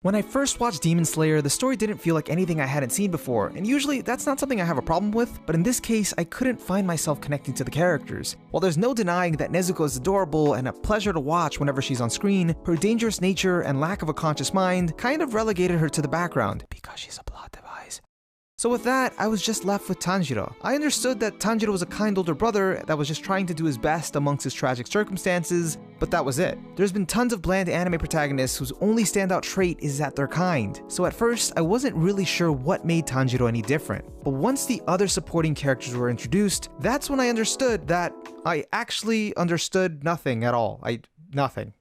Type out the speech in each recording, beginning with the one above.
When I first watched Demon Slayer, the story didn't feel like anything I hadn't seen before, and usually that's not something I have a problem with, but in this case, I couldn't find myself connecting to the characters. While there's no denying that Nezuko is adorable and a pleasure to watch whenever she's on screen, her dangerous nature and lack of a conscious mind kind of relegated her to the background, because she's a plot device. So with that, I was just left with Tanjiro. I understood that Tanjiro was a kind older brother that was just trying to do his best amongst his tragic circumstances, but that was it. There's been tons of bland anime protagonists whose only standout trait is that they're kind. So at first, I wasn't really sure what made Tanjiro any different. But once the other supporting characters were introduced, that's when I understood that I actually understood nothing at all. Nothing.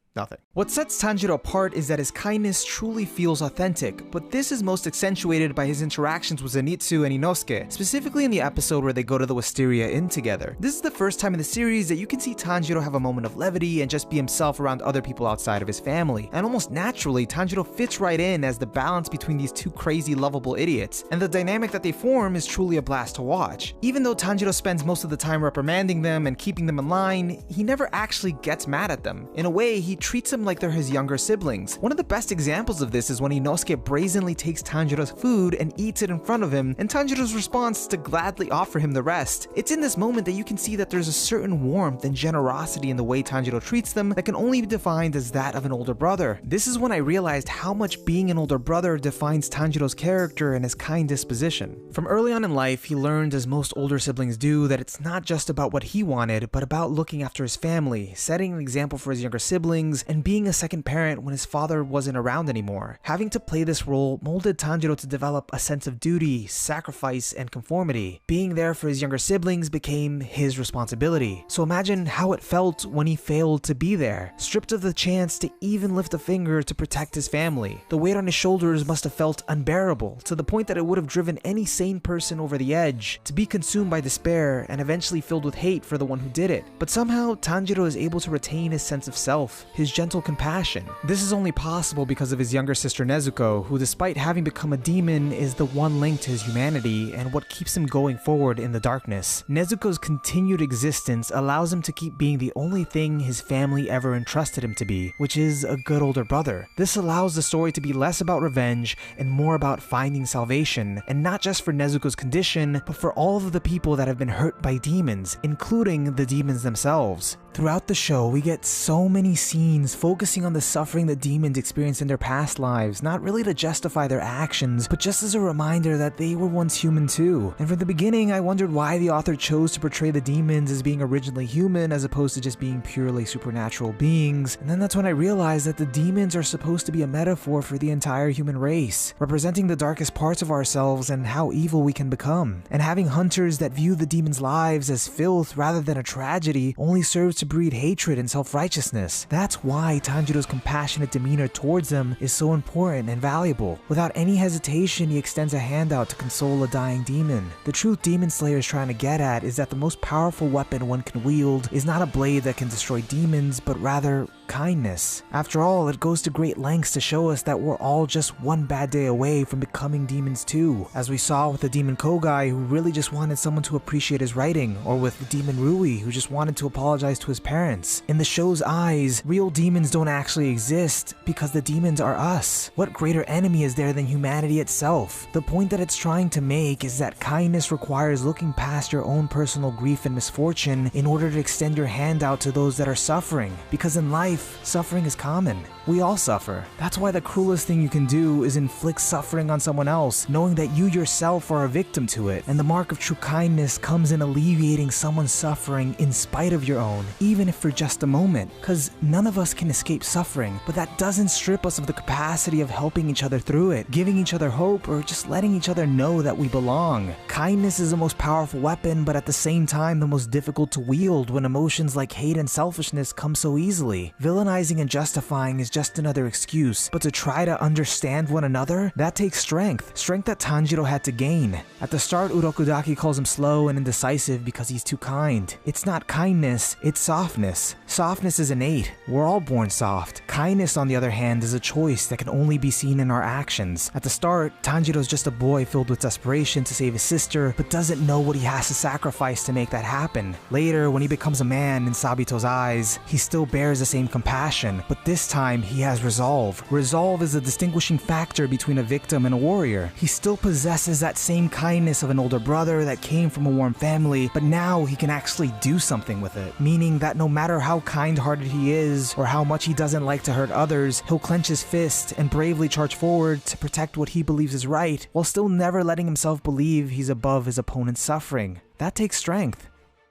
What sets Tanjiro apart is that his kindness truly feels authentic, but this is most accentuated by his interactions with Zenitsu and Inosuke, specifically in the episode where they go to the Wisteria Inn together. This is the first time in the series that you can see Tanjiro have a moment of levity and just be himself around other people outside of his family. And almost naturally, Tanjiro fits right in as the balance between these two crazy, lovable idiots, and the dynamic that they form is truly a blast to watch. Even though Tanjiro spends most of the time reprimanding them and keeping them in line, he never actually gets mad at them. In a way, he treats them like they're his younger siblings. One of the best examples of this is when Inosuke brazenly takes Tanjiro's food and eats it in front of him, and Tanjiro's response is to gladly offer him the rest. It's in this moment that you can see that there's a certain warmth and generosity in the way Tanjiro treats them that can only be defined as that of an older brother. This is when I realized how much being an older brother defines Tanjiro's character and his kind disposition. From early on in life, he learned, as most older siblings do, that it's not just about what he wanted, but about looking after his family, setting an example for his younger siblings, and being a second parent when his father wasn't around anymore. Having to play this role molded Tanjiro to develop a sense of duty, sacrifice, and conformity. Being there for his younger siblings became his responsibility. So imagine how it felt when he failed to be there, stripped of the chance to even lift a finger to protect his family. The weight on his shoulders must have felt unbearable, to the point that it would have driven any sane person over the edge, to be consumed by despair and eventually filled with hate for the one who did it. But somehow, Tanjiro is able to retain his sense of self, his gentle compassion. This is only possible because of his younger sister Nezuko, who despite having become a demon is the one link to his humanity and what keeps him going forward in the darkness. Nezuko's continued existence allows him to keep being the only thing his family ever entrusted him to be, which is a good older brother. This allows the story to be less about revenge and more about finding salvation, and not just for Nezuko's condition, but for all of the people that have been hurt by demons, including the demons themselves. Throughout the show, we get so many scenes focusing on the suffering that demons experienced in their past lives, not really to justify their actions, but just as a reminder that they were once human too. And from the beginning, I wondered why the author chose to portray the demons as being originally human as opposed to just being purely supernatural beings. And then that's when I realized that the demons are supposed to be a metaphor for the entire human race, representing the darkest parts of ourselves and how evil we can become. And having hunters that view the demons' lives as filth rather than a tragedy only serves to breed hatred and self-righteousness. That's why Tanjiro's compassionate demeanor towards them is so important and valuable. Without any hesitation, he extends a hand out to console a dying demon. The truth Demon Slayer is trying to get at is that the most powerful weapon one can wield is not a blade that can destroy demons, but rather kindness. After all, it goes to great lengths to show us that we're all just one bad day away from becoming demons too, as we saw with the demon Kogai, who really just wanted someone to appreciate his writing, or with the demon Rui, who just wanted to apologize to his parents. In the show's eyes, real demons don't actually exist because the demons are us. What greater enemy is there than humanity itself? The point that it's trying to make is that kindness requires looking past your own personal grief and misfortune in order to extend your hand out to those that are suffering. Because in life, suffering is common. We all suffer. That's why the cruelest thing you can do is inflict suffering on someone else, knowing that you yourself are a victim to it. And the mark of true kindness comes in alleviating someone's suffering in spite of your own, even if for just a moment. Because none of us can escape suffering, but that doesn't strip us of the capacity of helping each other through it, giving each other hope, or just letting each other know that we belong. Kindness is the most powerful weapon, but at the same time the most difficult to wield when emotions like hate and selfishness come so easily. Villainizing and justifying is just another excuse, but to try to understand one another, that takes strength. Strength that Tanjiro had to gain. At the start, Urokudaki calls him slow and indecisive because he's too kind. It's not kindness, it's softness. Softness is innate. We're all born soft. Kindness, on the other hand, is a choice that can only be seen in our actions. At the start, Tanjiro's just a boy filled with desperation to save his sister, but doesn't know what he has to sacrifice to make that happen. Later, when he becomes a man in Sabito's eyes, he still bears the same compassion, but this time he has resolve. Resolve is a distinguishing factor between a victim and a warrior. He still possesses that same kindness of an older brother that came from a warm family, but now he can actually do something with it. Meaning that no matter how kind-hearted he is, or how much he doesn't like to hurt others, he'll clench his fist and bravely charge forward to protect what he believes is right, while still never letting himself believe he's above his opponent's suffering. That takes strength.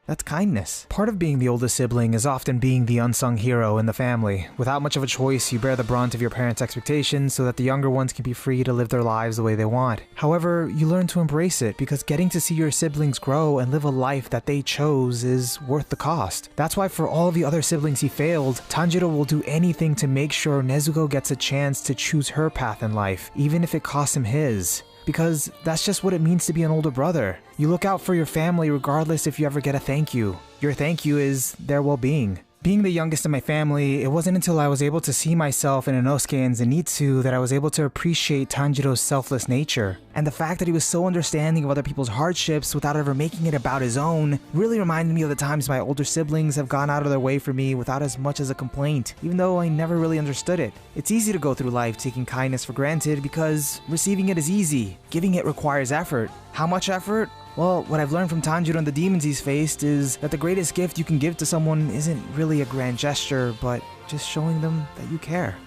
That's kindness. Part of being the oldest sibling is often being the unsung hero in the family. Without much of a choice, you bear the brunt of your parents' expectations so that the younger ones can be free to live their lives the way they want. However, you learn to embrace it because getting to see your siblings grow and live a life that they chose is worth the cost. That's why for all the other siblings he failed, Tanjiro will do anything to make sure Nezuko gets a chance to choose her path in life, even if it costs him his. Because that's just what it means to be an older brother. You look out for your family regardless if you ever get a thank you. Your thank you is their well-being. Being the youngest in my family, it wasn't until I was able to see myself in Inosuke and Zenitsu that I was able to appreciate Tanjiro's selfless nature. And the fact that he was so understanding of other people's hardships without ever making it about his own really reminded me of the times my older siblings have gone out of their way for me without as much as a complaint, even though I never really understood it. It's easy to go through life taking kindness for granted because receiving it is easy, giving it requires effort. How much effort? Well, what I've learned from Tanjiro and the demons he's faced is that the greatest gift you can give to someone isn't really a grand gesture, but just showing them that you care.